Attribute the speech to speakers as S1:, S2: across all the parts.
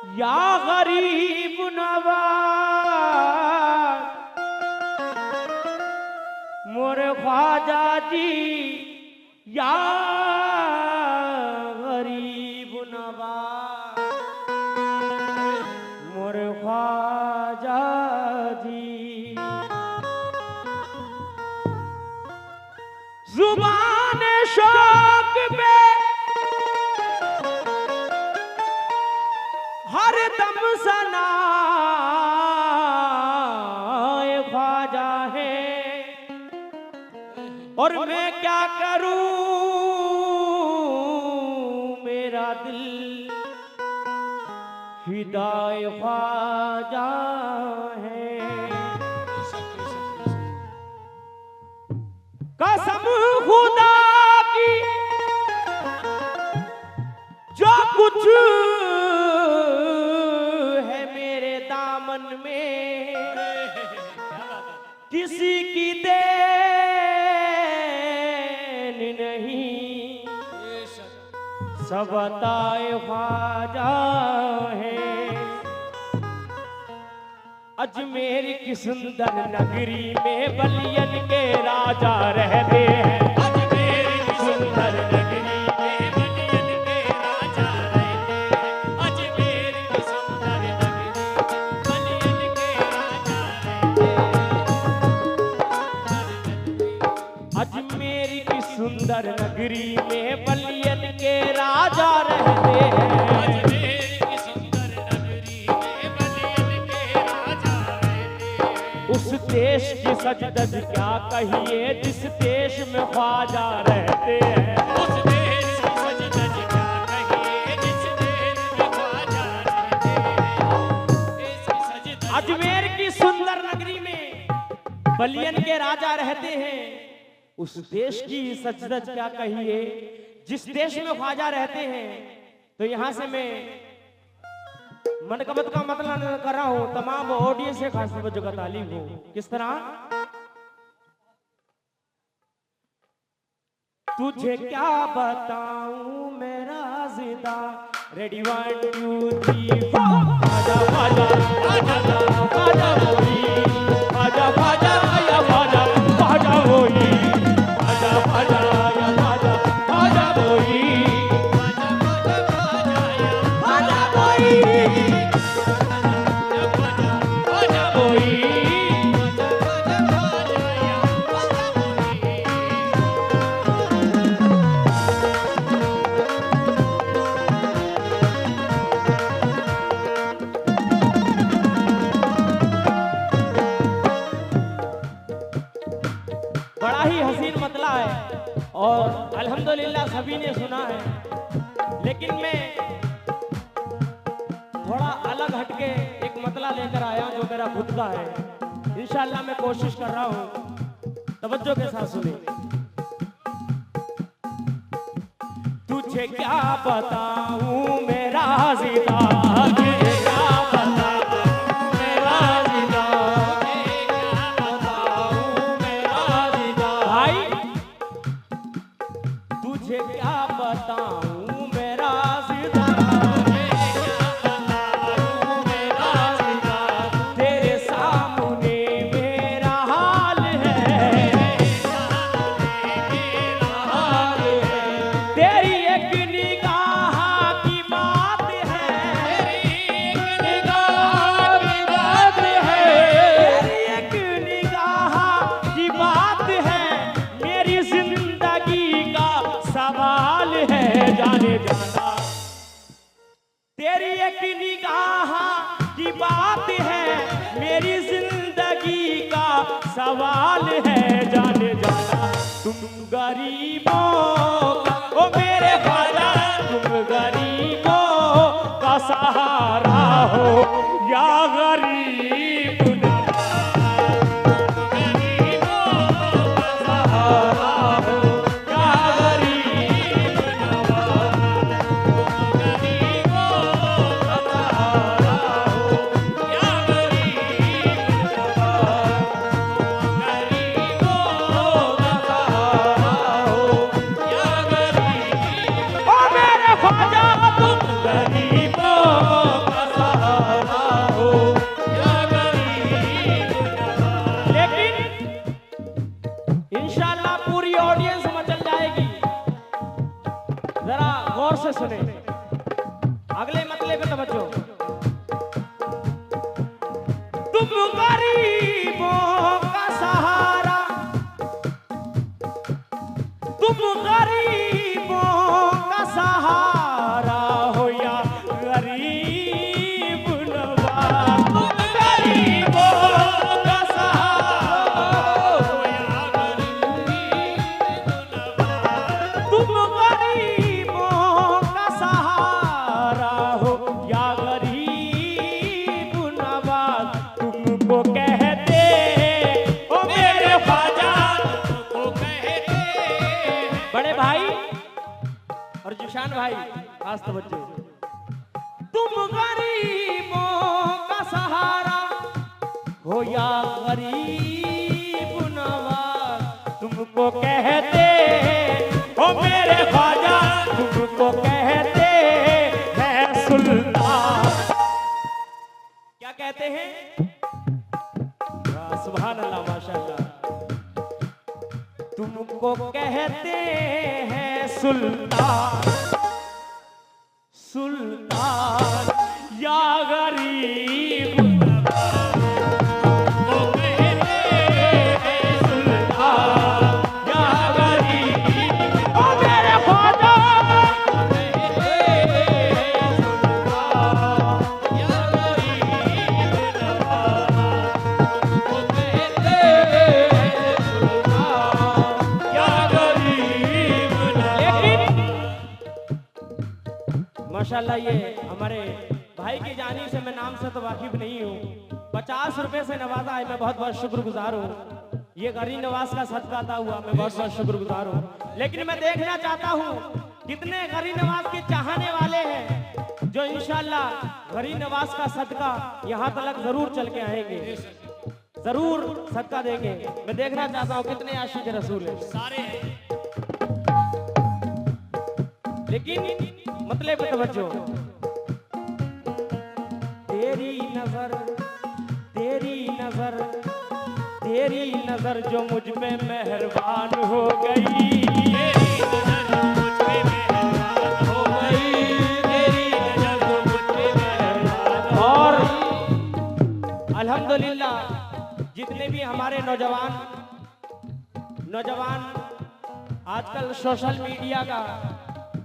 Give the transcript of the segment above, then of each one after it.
S1: या गरीब नवाज मोरे ख्वाजा जी, या गरीब नवाज मोरे ख्वाजा जी। जुबान शौक पे हर दम सनाए ख्वाजा है, और मैं क्या करूं मेरा दिल फिदाए ख्वाजा है। कसम खुदा की जो कुछ है मेरे दामन में, किसी की देन नहीं, सब अताए ख्वाजा है। अजमेर की सुंदर नगरी में बलियन के राजा रहते हैं। अजमेर की सुंदर नगरी में बलियन के राजा रहते हैं। अजमेर की सुंदर नगरी बलियन के राजा रहते हैं। अजमेर की सुंदर नगरी में बलियन के राजा रहते हैं। उस देश की सजदज क्या कहिए जिस देश में ख्वाजा रहते हैं। उस देश की सजदज क्या कहिए जिस देश में ख्वाजा रहते हैं। अजमेर की सुंदर नगरी में बलियन के राजा रहते हैं। उस देश की सजदज क्या कहिए जिस देश में ख्वाजा रहते हैं। तो यहां से मैं मनकबत का मतलब कर रहा हूं, तमाम ऑडियंस से खास तवज्जो का तालीब हो। किस तरह? तुझे क्या बताऊं मेरा जिदा, रेडी 1 2 3 4 आजा आजा आजा आजा होई, आजा आजा आया आजा आजा होई, आजा आजा आया आजा आजा होई, आजा होई। बड़ा ही हसीन मतला है और अल्हम्दुलिल्लाह सभी ने सुना है, लेकिन मैं थोड़ा अलग हटके एक मतला लेकर आया जो मेरा खुद का है। इंशाअल्लाह मैं कोशिश कर रहा हूं, तवज्जो के साथ सुने। तुझे क्या बताऊं मेरा जिदा, तुझे क्या बताऊं मेरा जिदा, भाई तुझे क्या बताऊं मेरा जिदा, तेरे सामने मेरा हाल है, तेरी एक निगाह की बात है, भाई खास तवज्जो। तुम गरीबों का सहारा हो या गरीब नवाज, तुमको कहते हो मेरे ख्वाजा, तुमको कहते हैं सुल्तान। क्या कहते हैं? सुभान अल्लाह, माशाअल्लाह। तुमको कहते हैं सुल्तान, सुल्तान या गरीब तुमको कहते हैं सुल्तान या गरीब, ओ मेरे ख्वाजा कहते हैं सुल्तान या गरीब तुमको कहते हैं सुल्तान या गरीब। लेकिन माशाल्लाह ये हमारे भाई की जानी से मैं नाम से तो वाकिफ नहीं हूँ, 50 रुपए से नवाजा है, मैं बहुत बहुत शुक्रगुजार हूँ। ये गरीब नवाज का सदका था हुआ, मैं बहुत बहुत शुक्रगुजार हूँ। लेकिन मैं देखना चाहता हूँ कितने गरीब नवाज के चाहने वाले हैं जो इंशाल्लाह गरीब नवाज का सदका यहाँ तक जरूर चल के आएंगे, जरूर सदका देंगे। मैं देखना चाहता हूँ कितने आशिक रसूल हैं, सारे हैं। लेकिन मतलब तवज्जो, तेरी नजर, तेरी नजर, तेरी नजर जो मुझ पे मेहरबान हो गई, तेरी नजर जो मुझ पे मेहरबान हो गई, तेरी नजर जो मुझ पे मेहरबान। और अल्हम्दुलिल्लाह जितने भी हमारे नौजवान आजकल सोशल मीडिया का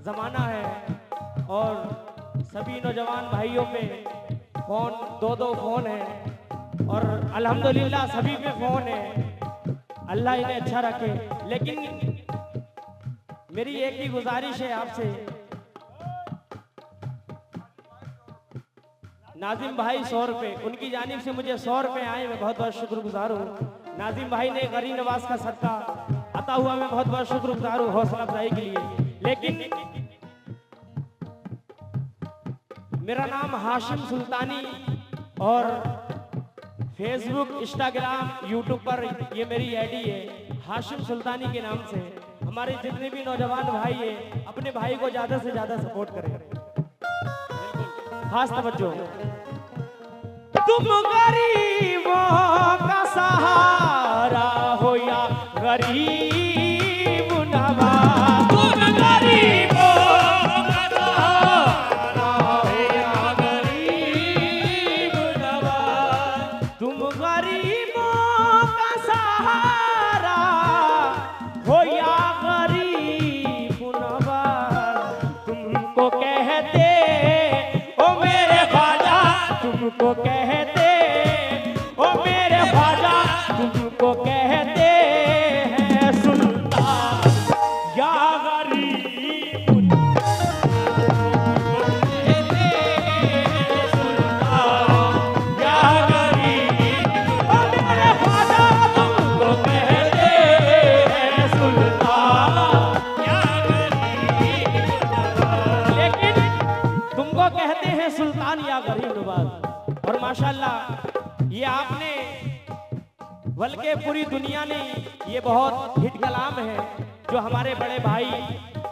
S1: जमाना है और सभी नौजवान भाइयों पे फोन, दो फोन है और अल्हम्दुलिल्लाह सभी पे फोन है, अल्लाह इन्हें अच्छा रखे। लेकिन मेरी एक ही गुजारिश है आपसे, नाजिम भाई 100 रुपए, उनकी जानिब से मुझे 100 रुपए आए, मैं बहुत बहुत शुक्रगुजार हूँ। नाजिम भाई ने गरीब नवाज का सदका अता हुआ, मैं बहुत बहुत शुक्रगुजार हूँ हौसला अफजाई के लिए। लेकिन मेरा नाम हाशिम सुल्तानी और फेसबुक, इंस्टाग्राम, यूट्यूब पर ये मेरी आईडी है हाशिम सुल्तानी के नाम से। हमारे जितने भी नौजवान भाई हैं अपने भाई को ज्यादा से ज्यादा सपोर्ट करें, खास तवज्जो। तुम गरीबों का सहारा हो या गरीब नवाज, तुम गरीबों का सहारा हो या गरीब नवाज, तुम गरीबों का सहारा हो या गरीब नवाज, तुमको कहते ओ मेरे ख्वाजा, तुमको कहते ओ मेरे ख्वाजा, तुमको कहते हैं सुल्तान या गरीब, तुमको कहते हैं सुल्तान या गरीब, ओ मेरे ख्वाजा, तुमको कहते हैं सुल्तान या गरीब। लेकिन तुमको कहते हैं सुल्तान या गरीब नवाज। और माशाल्लाह ये आपने, बल्कि पूरी दुनिया ने, ये बहुत हिट कलाम है जो हमारे बड़े भाई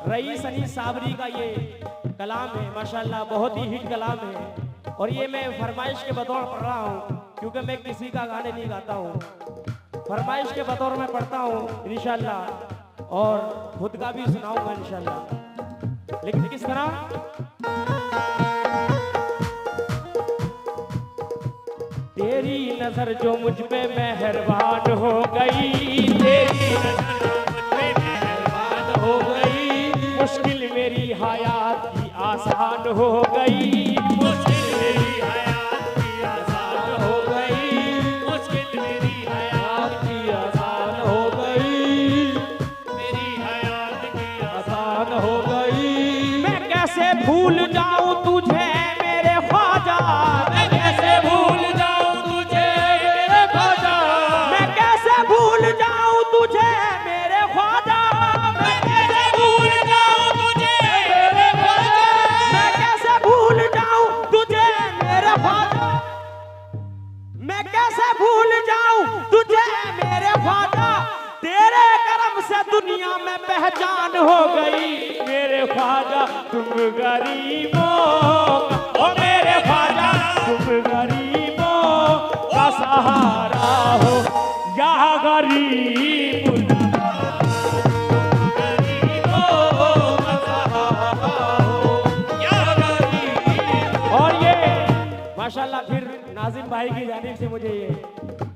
S1: रईस अनीस साबरी का ये कलाम है, माशाल्लाह बहुत ही हिट कलाम है। और ये मैं फरमाइश के बतौर पढ़ रहा हूँ क्योंकि मैं किसी का गाने नहीं गाता हूँ, फरमाइश के बतौर में पढ़ता हूँ इंशाल्लाह, और खुद का भी सुनाऊंगा इंशाल्लाह। लेकिन किस तरह? तेरी नजर जो मुझ पे मेहरबान हो गई, तेरी नजर जो मुझ पे मेहरबान हो गई, मुश्किल मेरी हयात की आसान हो गई, मुश्किल मेरी हयात की आसान हो गई, मुश्किल मेरी हयात की आसान हो गई, मेरी हयात की आसान हो गई। मैं कैसे भूल जाऊं तुझे मेरे ख्वाजा, मैं कैसे भूल जाऊं तुझे मेरे ख्वाजा, मैं कैसे भूल जाऊं तुझे मेरे ख्वाजा, मैं कैसे भूल जाऊं तुझे मेरे ख्वाजा, ख्वाजा तुम गरीबों का, ओ मेरे ख्वाजा तुम गरीबों का सहारा हो, या गरीब माशाल्लाह। फिर नाजिम भाई की जानिब से मुझे ये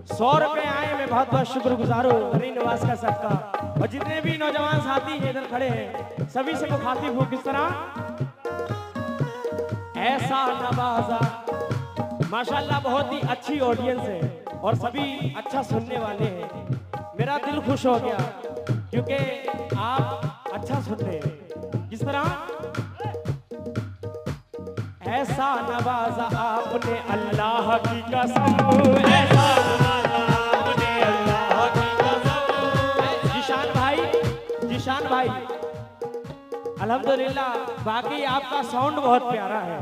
S1: 100 रुपए आए, मैं बहुत बहुत शुक्रगुजार हूँ गनी नवाज का सबका, और जितने भी नौजवान साथी इधर खड़े हैं सभी से मुखातिब हूँ। किस तरह ऐसा नवाजा, माशाल्लाह बहुत ही अच्छी ऑडियंस है और सभी अच्छा सुनने वाले हैं। मेरा दिल खुश हो गया क्योंकि आप अच्छा सुनते हैं। जिस तरह ऐसा नवाजा आपने अल्लाह की कसम, ऐसा नवाजा आपने अल्लाह की कसम। जिशान भाई अल्हम्दुलिल्लाह, बाकी आपका साउंड बहुत प्यारा है,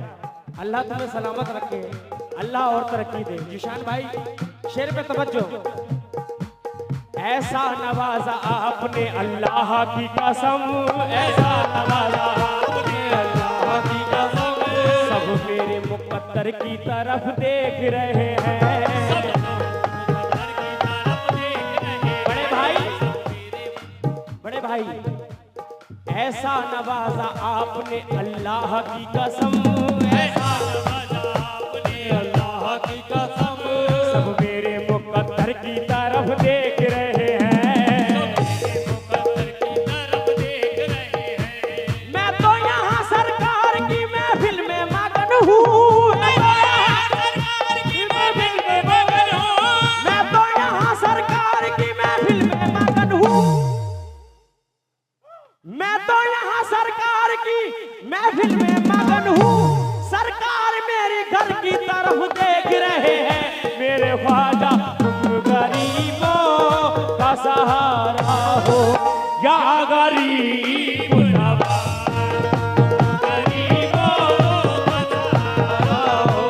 S1: अल्लाह तुम्हें सलामत रखे, अल्लाह और तरक्की दे। जिशान भाई शेर पे तवज्जो। ऐसा नवाजा आपने अल्लाह की कसम, ऐसा नवाजा आपने अल्लाह की कसम, सब मेरे मुकद्दर की तरफ देख रहे हैं। बड़े भाई ऐसा नवाजा आपने अल्लाह की कसम, ऐसा नवाजा आपने अल्लाह की कसम, सब मेरे मुकद्दर की तरफ देख रहे हैं। मैं तो यहाँ सरकार की महफिल में मगन हूँ, मैं तो यहाँ सरकार की महफिल में मगन हूँ, मैं तो यहाँ सरकार की महफिल में मगन हूँ, मैं तो यहाँ सरकार की महफिल में मगन हूँ, सरकार मेरे घर की तरफ देख रहे हैं। मेरे ख्वाजा तुम गरीबों का सहारा हो, या गरीब नवाज गरीबों का सहारा हो,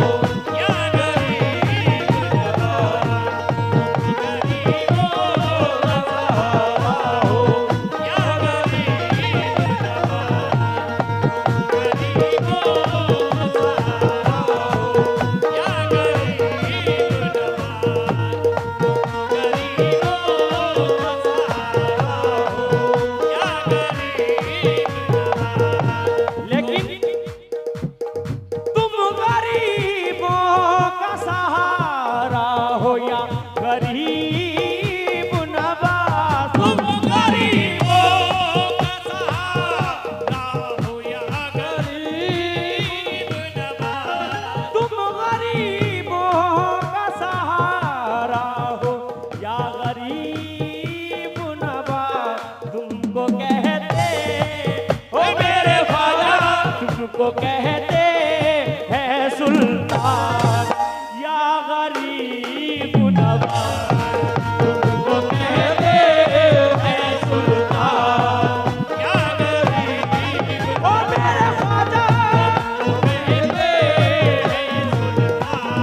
S1: या गरीब नवाज गरीबों का सहारा हो, या गरीब नवाज गरीबों का सहारा हो, या गरीब तुमको कहते हैं सुल्तान, या गरीब नवाज तुमको कहते हैं सुल्तान, या गरीब ओ मेरे ख्वाजा कहते हैं सुल्तान,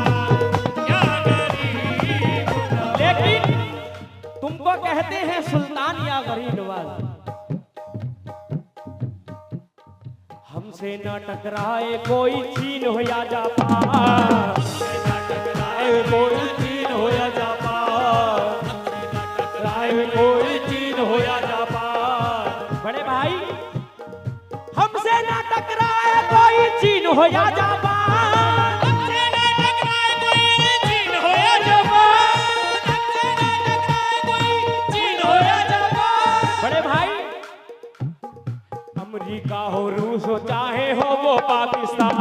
S1: या गरीब नवाज। लेकिन तुमको कहते हैं सुल्तान या गरीब नवाज, हमसे न टकराए कोई चीन हो या जापान, हमसे न टकराए कोई चीन हो या जापान, टकराए कोई चीन हो या जापान। बड़े भाई हमसे न टकराए कोई चीन हो या जापान, हमसे न टकराए कोई चीन हो या जापान, हमसे न टकराए कोई चीन हो या जापान। बड़े भाई अमेरिका हो रूस हो चाहे हो वो पाकिस्तान,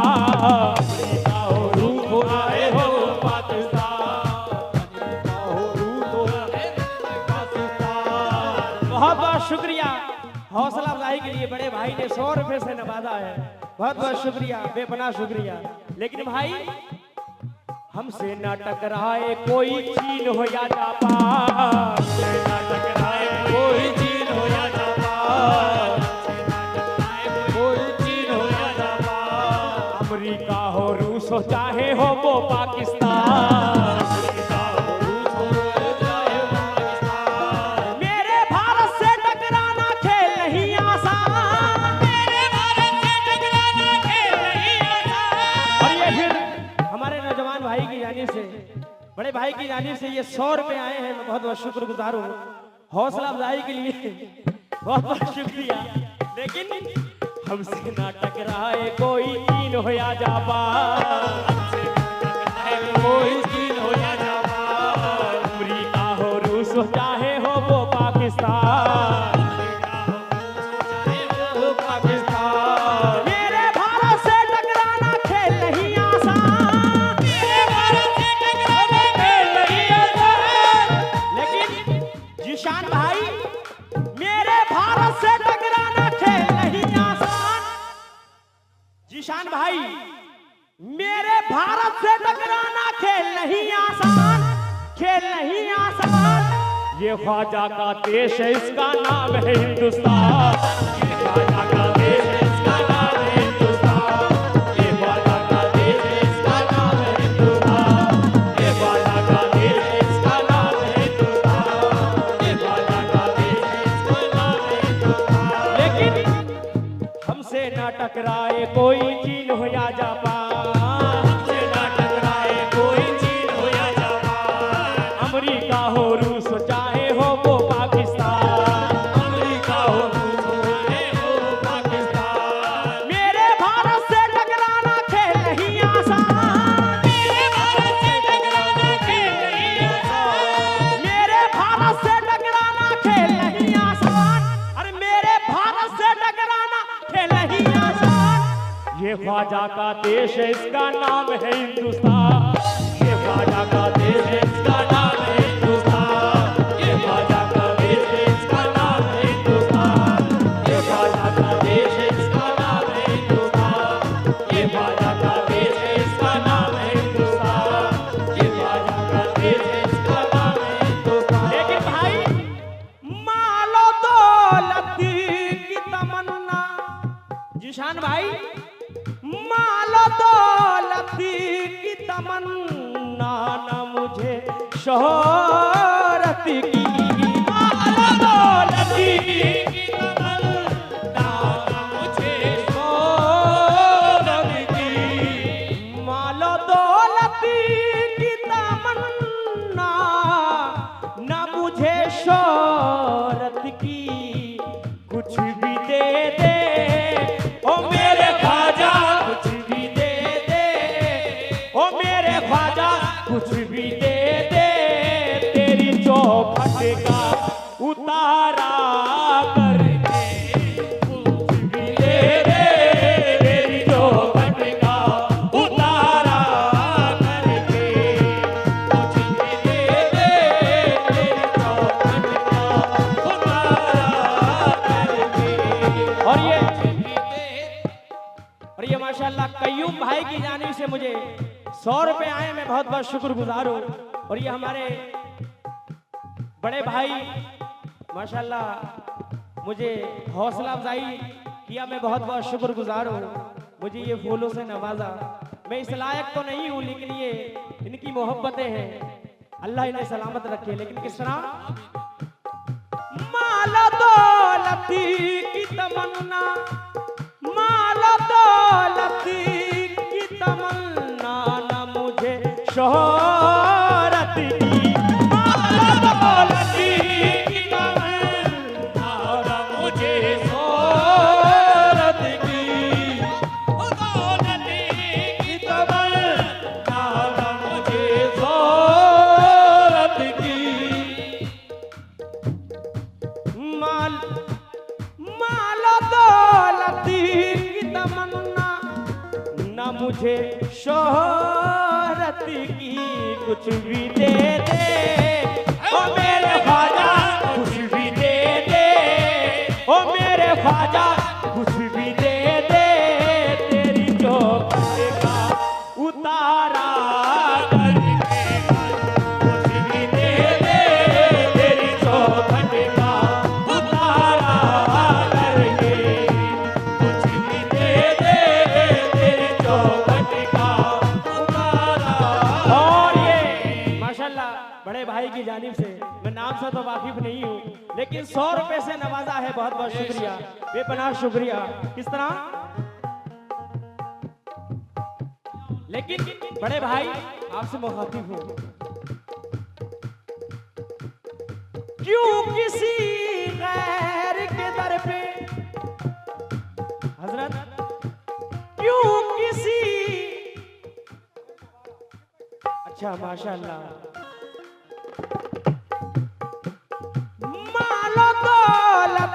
S1: अमेरिका हो रूस हो चाहे हो पाकिस्तान, अमेरिका हो रूस हो पाकिस्तान। बहुत बहुत शुक्रिया हौसला अफजाई के लिए, बड़े भाई ने 100 रुपए से नवाजा है, बहुत बहुत शुक्रिया, बेपनाह शुक्रिया। लेकिन भाई हमसे न टकराए कोई चीन हो या जापान, हमसे न टकराए कोई चीन हो या जापान, अमेरिका हो रूस हो चाहे हो वो पाकिस्तान, अमेरिका हो रूस हो चाहे हो पाकिस्तान। मेरे भारत से टकराना खेल नहीं आसान, मेरे भारत जमाल भाई की जानिब से, बड़े भाई की जानिब से ये 100 रुपए आए हैं। मैं बहुत बहुत शुक्रगुजार हूँ। हौसला अफजाई के लिए बहुत बहुत शुक्रिया। लेकिन हमसे ना टकराए कोई कीन हो या जाबा, कोई कीन हो या जाबा, अमरीका हो रूस हो चाहे हो वो पाकिस्तान, मेरे भारत से टकराना खेल नहीं आसान, मेरे भारत से टकराना खेल नहीं आसान। लेकिन जीशान भाई, मेरे भारत से टकराना खेल नहीं आसान। जीशान भाई, मेरे भारत से टकराना खेल नहीं आसान, खेल नहीं आसान। ये ख्वाजा का देश है, इसका नाम है हिंदुस्तान, ये ख्वाजा का देश है, इसका नाम है हिंदुस्तान, ये ख्वाजा का देश है, इसका नाम है हिंदुस्तान, ये ख्वाजा का देश है, इसका नाम है हिंदुस्तान, ये ख्वाजा का देश है, इसका नाम है हिंदुस्तान। लेकिन हमसे ना टकराए कोई चीन हो या जापान, हमसे ना टकराए कोई चीन हो या जापान, अमेरिका हो रूस हो चाहे हो वो पाकिस्तान, अमेरिका हो रूस हो चाहे हो पाकिस्तान, मेरे भारत से टकराना खेल नहीं आसान, मेरे भारत से टकराना खेल नहीं आसान, मेरे भारत से टकराना खेल नहीं आसान, अरे मेरे भारत से टकराना खेल नहीं आसान। ये ख्वाजा का देश है, इसका नाम है हिंदुस्तान, ये ख्वाजा का देश है, इसका नाम है हिंदुस्तान, ये ख्वाजा का देश है, इसका नाम है हिंदुस्तान, ये ख्वाजा का देश है, इसका नाम है हिंदुस्तान, ये ख्वाजा का देश है, इसका नाम है हिंदुस्तान, ये ख्वाजा का देश है, इसका नाम है हिंदुस्तान। लेकिन भाई, मालो दौलत की तमन्ना, जीशान भाई, मालो दौलत की तमन्ना न मुझे शोहरत की, मालो दौलत की तमन्ना न मुझे शोहरत की, मालो दौलत की तमन्ना न मुझे शोहरत की, कुछ भी दे दे ओ मेरे ख्वाजा, कुछ भी दे दे ओ मेरे ख्वाजा, कुछ भी दे दे, तेरी चौखट का उतारा कर दे, कुछ भी दे दे, तेरी चौखट का उतारा कर दे, कुछ भी दे दे, तेरी चौखट का उतारा कर दे। और ये माशाल्लाह कयूम भाई की जानिब से मुझे 100 रुपए आए। मैं बहुत बहुत शुक्रगुजार हूँ। और ये हमारे बड़े भाई माशाल्लाह मुझे हौसला अफजाई किया। मैं बहुत बहुत शुक्रगुजार हूँ। मुझे ये फूलों से नवाजा। मैं इस लायक तो नहीं हूँ, लेकिन ये इनकी मोहब्बतें हैं। अल्लाह इन्हें सलामत रखे। लेकिन किस तरह माला दौलती की तमन्ना, माला दौलती की तमन्ना न मुझे शोहरत की, माला दौलती की तमन्ना न मुझे शोहरत की, दौलती की तमन्ना न मुझे शोहरत की, माला दौलती की तमन्ना न मुझे शोहरत की, कुछ भी दे दे ओ मेरे ख्वाजा, कुछ भी दे दे ओ मेरे ख्वाजा, कुछ भी दे दे, तेरी चौखट का उतारा कर दे, कुछ भी दे दे, तेरी चौखट का उतारा कर दे, कुछ भी दे दे, तेरी चौखट का उतारा। और ये माशाल्लाह बड़े भाई की जानिब से, मैं नाम से तो वाकिफ नहीं हूँ, लेकिन 100 रुपए से नवाजा है। बहुत बहुत शुक्रिया, बेपनाह शुक्रिया। किस तरह लेकिन बड़े भाई आपसे मुखातिब हूं, क्यों किसी गैर के दर पे हजरत, क्यों किसी, अच्छा माशाअल्लाह, मालो दौलत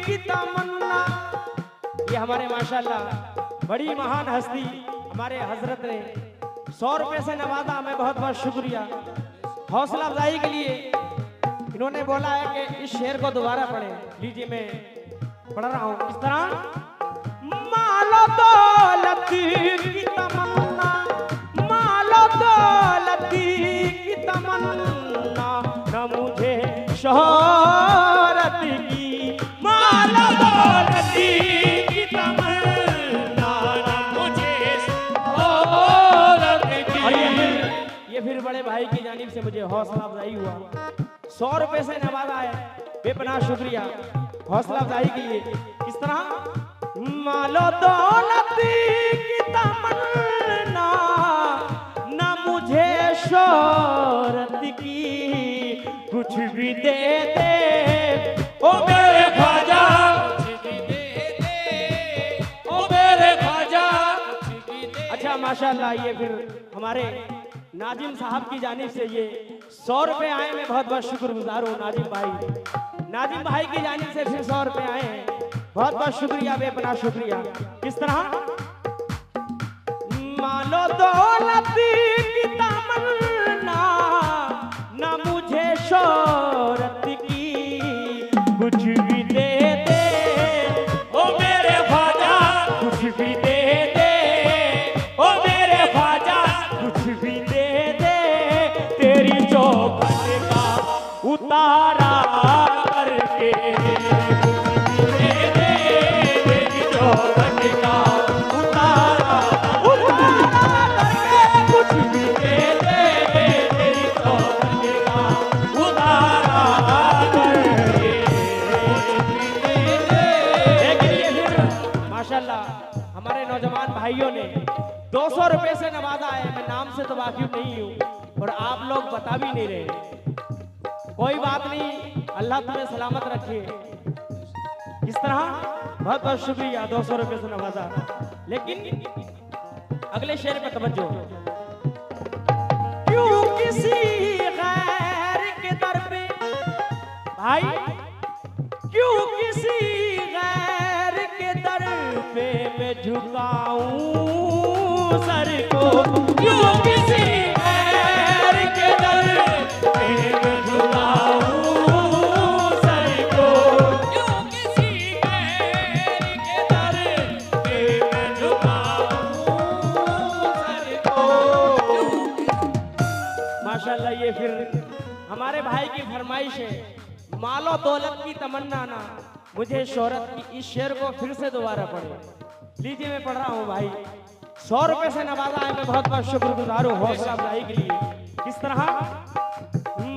S1: की तमन्ना, ये हमारे माशाअल्लाह बड़ी महान हस्ती हमारे हजरत ने 100 रुपए से नवाजा, हमें बहुत बहुत शुक्रिया। हौसला अफजाई के लिए इन्होंने बोला है कि इस शेर को दोबारा पढ़ें। लीजिए मैं पढ़ रहा हूं इस तरह, मालो दौलत की तमन्ना, मालो दौलत की तमन्ना, न मुझे शोहरत की, मालो दौलत की तमन्ना, न मुझे शोहरत की। और ये फिर बड़े भाई की जानिब से मुझे हौसला अफजाई हुआ, 100 रुपए से नवाजा है, बेपनाह शुक्रिया हौसला अफजाई के लिए। किस तरह, मालो दौलत की तमन्ना, न मुझे शोहरत की, कुछ भी दे दे ओ मेरे ख्वाजा, कुछ भी दे दे ओ मेरे ख्वाजा। अच्छा माशाअल्लाह, ये फिर हमारे नाजिम साहब की जानिब से ये 100 रुपए आए, मैं बहुत बहुत शुक्रगुजार हूँ नाजिम भाई, नाजिम भाई की जानिब से फिर 100 रुपए आए हैं, बहुत बहुत शुक्रिया, बेपनाह शुक्रिया। किस तरह, मालो दौलत की तमन्ना, न मुझे शोहरत की, कुछ भी दे दे ओ मेरे ख्वाजा, कुछ भी दे दे ओ मेरे ख्वाजा, कुछ भी दे दे, तेरी चौखट का उतारा करके, हमारे नौजवान भाइयों ने 200 रुपए से नवाजा है, मैं नाम से तो वाकिफ नहीं हूँ और आप लोग बता भी नहीं रहे। कोई बात नहीं, अल्लाह तुम्हें सलामत रखे। इस तरह बहुत बहुत शुक्रिया, 200 रुपए से नवाजा। लेकिन अगले शेर पे तवज्जो, क्यों किसी गैर के दर पे, भाई क्यों किसी गैर के दर पे मैं झुकाऊं सर को, क्यों किसी गैर के दर पे मैं झुकाऊं सर को, क्यों किसी गैर के दर पे मैं झुकाऊं सर को। माशाअल्लाह, ये फिर हमारे भाई की फरमाइश है, मालो दौलत की तमन्ना, ना मुझे शोहरत की। इस शेर को फिर से दोबारा पढ़े। लीजिए मैं पढ़ रहा हूँ भाई, 100 रुपए से नवाजा है, मैं बहुत बहुत शुक्रगुजार हूँ हौसला अफजाई के लिए। किस तरह,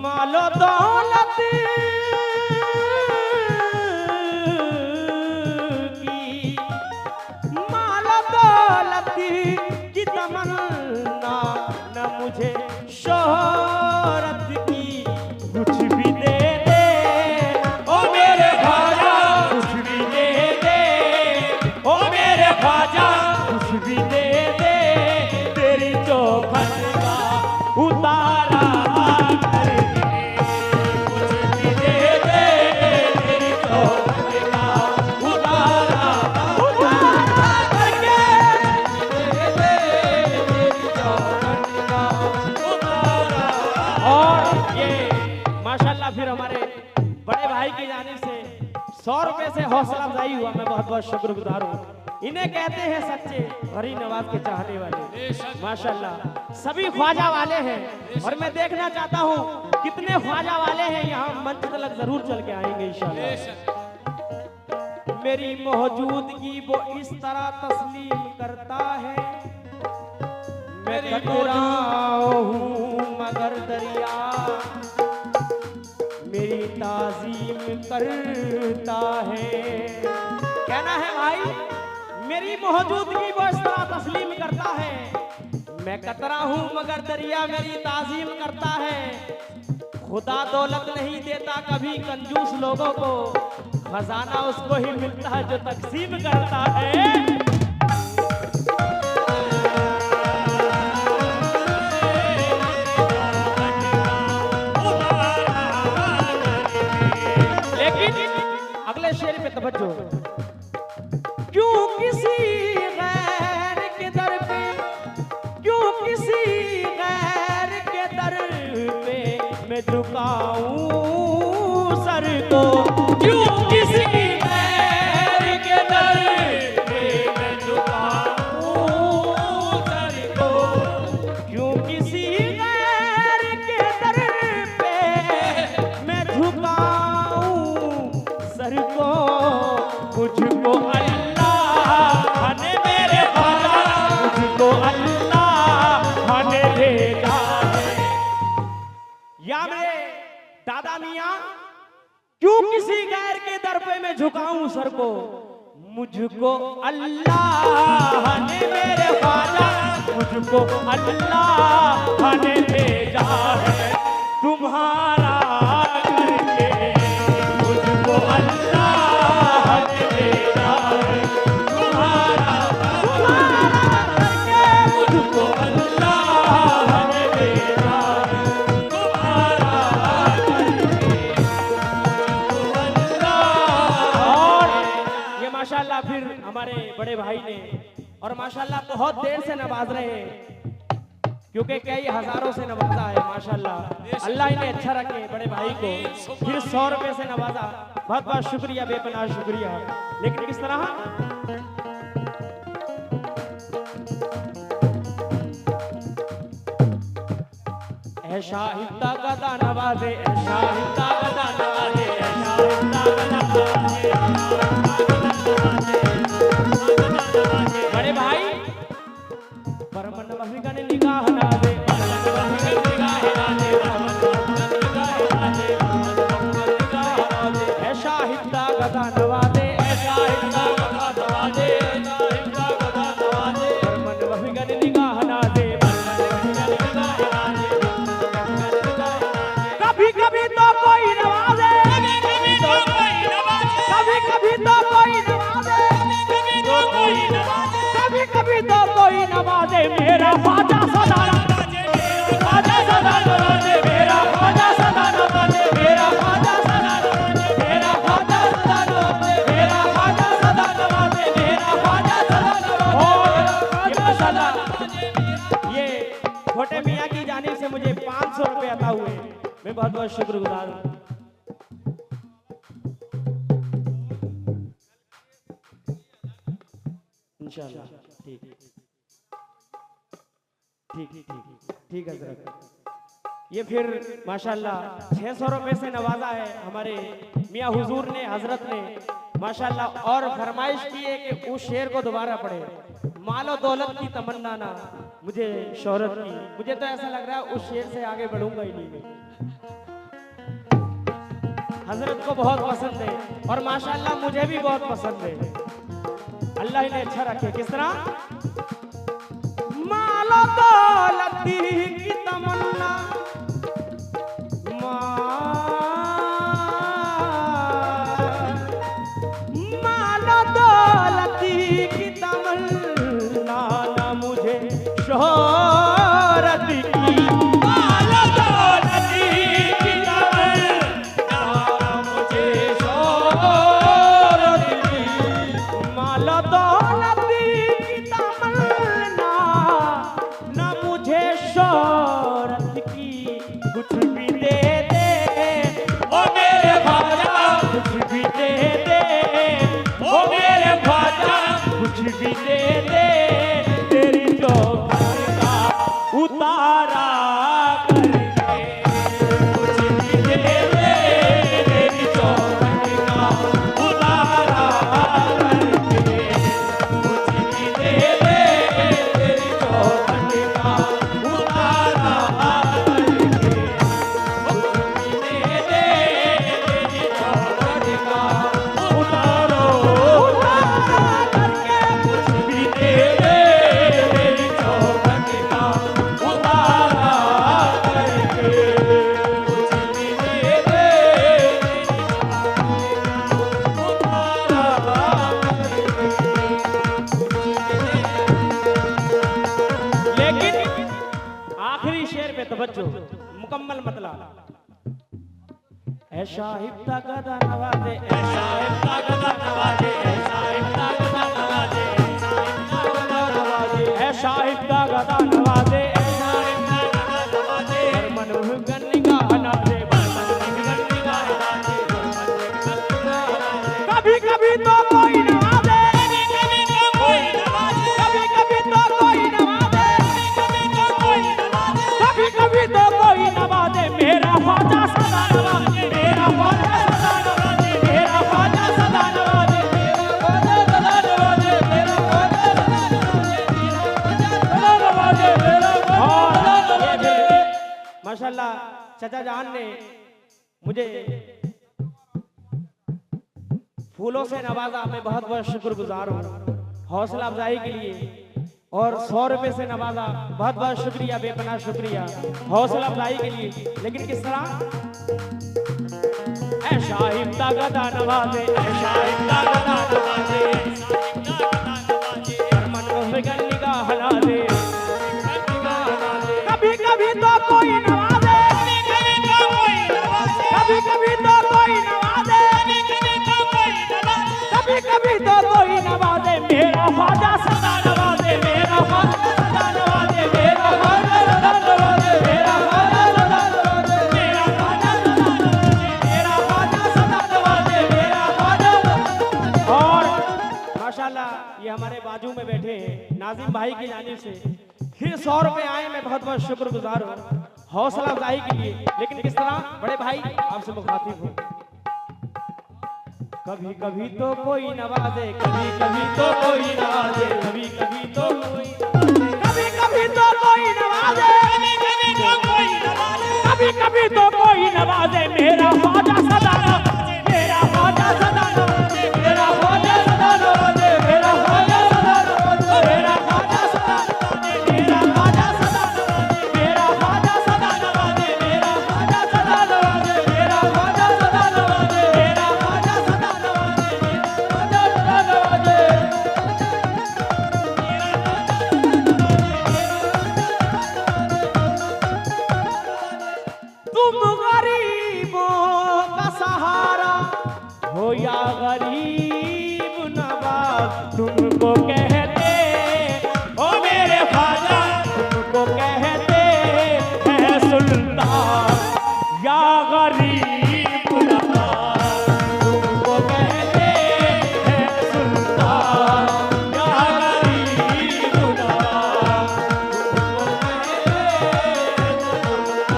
S1: मालो दौलत की, मालो दौलत की तमन्ना, न मुझे शोहरत की, कुछ भी दे दे ओ मेरे ख्वाजा, कुछ भी दे दे ओ मेरे ख्वाजा, कुछ भी दे दे, तेरी चौखट का उतारा करके, कुछ भी दे दे, तेरी चौखट का उतारा करके, दे दे, तेरी चौखट का उतारा। और ये माशाअल्लाह फिर हमारे बड़े भाई की जानिब से 100 रुपए से हौसला अफजाई हुआ, मैं बहुत बहुत शुक्रगुजार हूँ। इन्हें कहते हैं सच्चे गरीब नवाज के चाहने वाले। माशाअल्लाह सभी ख्वाजा वाले हैं और मैं देखना चाहता हूँ कितने ख्वाजा वाले हैं यहाँ मंच तक जरूर चल के आएंगे इंशाअल्लाह। मेरी मौजूदगी वो इस तरह तस्लीम करता है, मैं कतरा हूँ मगर दरिया मेरी ताज़ीम करता है। कहना है भाई मेरी मौजूदगी वो इस तरह तस्लीम करता है, मैं कतरा हूँ मगर दरिया मेरी ताजीम करता है। खुदा दौलत नहीं देता कभी कंजूस लोगों को, खजाना उसको ही मिलता है जो तकसीम करता है। लेकिन अगले शेर पे तवज्जो। क्यों किसी गैर के दर पे, क्यों किसी गैर के दर पे मैं झुकाऊं सर को, क्यों किसी गैर के दर पे मैं झुकाऊं सर को, क्यों किसी गैर के दर पे मैं झुकाऊं सर को। मुझको अल्लाह ने मेरे ख्वाजा, मुझको अल्लाह ने भेजा है। या मेरे दादा मियाँ, क्यों किसी गैर के दर पे मैं झुकाऊं सर को, मुझको अल्लाह ने मेरे ख्वाजा, मुझको अल्लाह ने भेजा है। तुम्हारा करके मुझको अल्लाह ने भेजा है, तुम्हारा करके मुझको अल्लाह ने भेजा है, तुम्हारा करके मुझको अल्लाह। और ये माशाल्लाह फिर हमारे बड़े भाई ने, और माशाल्लाह बहुत देर से नवाज रहे हैं, क्योंकि कई हजारों से नवाजा है माशाल्लाह। अल्लाह इन्हें अच्छा रखे बड़े भाई को। फिर 100 रुपए से नवाजा, बहुत बहुत शुक्रिया, बेपनाह शुक्रिया। लेकिन किस तरह ऐ शाहिदा गदा नवाजे, ऐ शाहिदा गदा नवाजे, ऐ शाहिदा गदा नवाजे। बड़े भाई परमन वहिगन निगाह ना दे, ऐसा हिंदा गदा नवाजे, ऐसा हिंदा गदा नवाजे, परमन वहिगन निगाह ना दे। कभी कभी तो कोई नवाजे, कभी कभी तो कोई नवाजे, कभी कभी तो कोई नवाजे। मेरा ख्वाजा सदा नवाजे, ख्वाजा सदा नवाजे, मेरा ख्वाजा सदा नवाजे, मेरा ख्वाजा सदा नवाजे, मेरा ख्वाजा सदा नवाजे, मेरा ख्वाजा सदा नवाजे, मेरा ख्वाजा सदा नवाजे। ये माशाल्लाह ये छोटे मियाँ की जानिब से मुझे 500 रुपए अता हुए, मैं बहुत बहुत शुक्रगुजार हूँ। इंशाल्लाह ठीक ठीक ठीक ठीक है हजरत। ये फिर माशाल्लाह 600 रुपए से नवाजा है हमारे मियाँ हुजूर ने, हजरत ने माशाल्लाह। और फरमाइश की है कि उस शेर को दोबारा पढ़े। मालो दौलत की तमन्ना ना, मुझे शोहरत की। मुझे तो ऐसा लग रहा है उस शेर से आगे बढ़ूंगा ही नहीं मैं। हजरत को बहुत पसंद है और माशाल्लाह मुझे भी बहुत पसंद है। अल्लाह इन्हें अच्छा रखे। किस तरह मालो दौलत की तमन्ना, मालो दौलत की तमन्ना ना मुझे शोहरत की, मालो दौलत की तमन्ना ना मुझे शोहरत की, मालो दौलत की तमन्ना ना मुझे शोहरत तवज्जो, मुकम्मल मतलब। ऐसा हिफ्ता गदा नवाजे, ऐसा हिफ्ता गदा नवाजे, ऐसा हिफ्ता गदा नवाजे, ऐसा हिफ्ता गदा नवाजे, ऐसा हिफ्ता गदा नवाजे, बरमन हुगन निगाह नाजे, बरमन हुगन निगाह नाजे, कभी कभी तो कोई नवाजे, कभी तो कोई नवाजे, कभी कभी तो कोई नवाजे, कभी कभी तो कोई नवाजे, मेरा ख्वाजा सदा नवाजे, मेरा ख्वाजा सदा नवाजे, मेरा ख्वाजा सदा नवाजे, मेरा ख्वाजा सदा नवाजे, मेरा ख्वाजा सदा नवाजे, मेरा ख्वाजा सदा नवाजे। माशाल्लाह चाचा जान ने मुझे फूलों से नवाजा, मैं बहुत बहुत शुक्रगुजार हूँ हौसला अफजाई के लिए, और 100 रुपए से नवाजा, बहुत बहुत शुक्रिया, बेपनाह शुक्रिया हौसला अफजाई के लिए। लेकिन किस तरह? ऐसा हिफ्ता गदा नवाजे, ऐसा हिफ्ता गदा नवाजे, बरमन हुगन निगाह नाजे, कभी कभी तो कोई नवाजे, कभी कभी तो कोई नवाजे, कभी कभी तो कोई नवाजे, मेरा ख्वाजा सदा नवाजे, मेरा ख्वाजा सदा नवाजे, मेरा ख्वाजा सदा नवाजे, मेरा ख्वाजा सदा नवाजे, मेरा ख्वाजा सदा नवाजे, मेरा ख्वाजा सदा नवाजे, मेरा ख्वाजा। और माशाल्लाह ये हमारे बाजू में बैठे हैं नाजिम भाई की जानिब से फिर 100 रुपए आए, मैं बहुत बहुत शुक्रगुजार हूँ हौसला अफजाई के लिए। लेकिन किस तरह? बड़े भाई आपसे मुखातिब हूँ। कभी कभी तो कोई नवाजे, कभी कभी तो कोई नवाजे, कभी कभी तो कोई, कभी कभी तो कोई नवाजे, कभी कभी तो कोई नवाजे, मेरा ख्वाजा सदा नवाजे, मेरा ख्वाजा सदा नवाजे, मेरा ख्वाजा सदा नवाजे, मेरा ख्वाजा सदा नवाजे, मेरा ख्वाजा सदा नवाजे, मेरा ख्वाजा सदा नवाजे, मेरा ख्वाजा सदा नवाजे, मेरा ख्वाजा सदा नवाजे, मेरा ख्वाजा सदा नवाजे, मेरा ख्वाजा सदा नवाजे, मेरा ख्वाजा सदा नवाजे। तुम गरीबों का सहारा हो या गरीब नवाज, तुमको कहते ओ मेरे ख्वाजा, तुमको कहते हैं सुल्तान या गरीब नवाज, तुमको कहते हैं सुल्तान या गरीब नवाज, तुमको कहते हैं सुल्तान या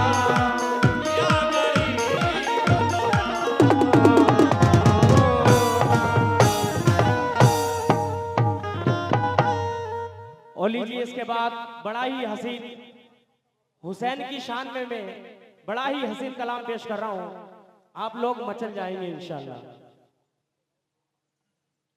S1: और लीजिए इसके बाद बड़ा ही हसीन हुसैन की शान में मैं बड़ा ही हसीन कलाम पेश कर रहा हूं, आप लोग मचल जाएंगे इंशाअल्लाह।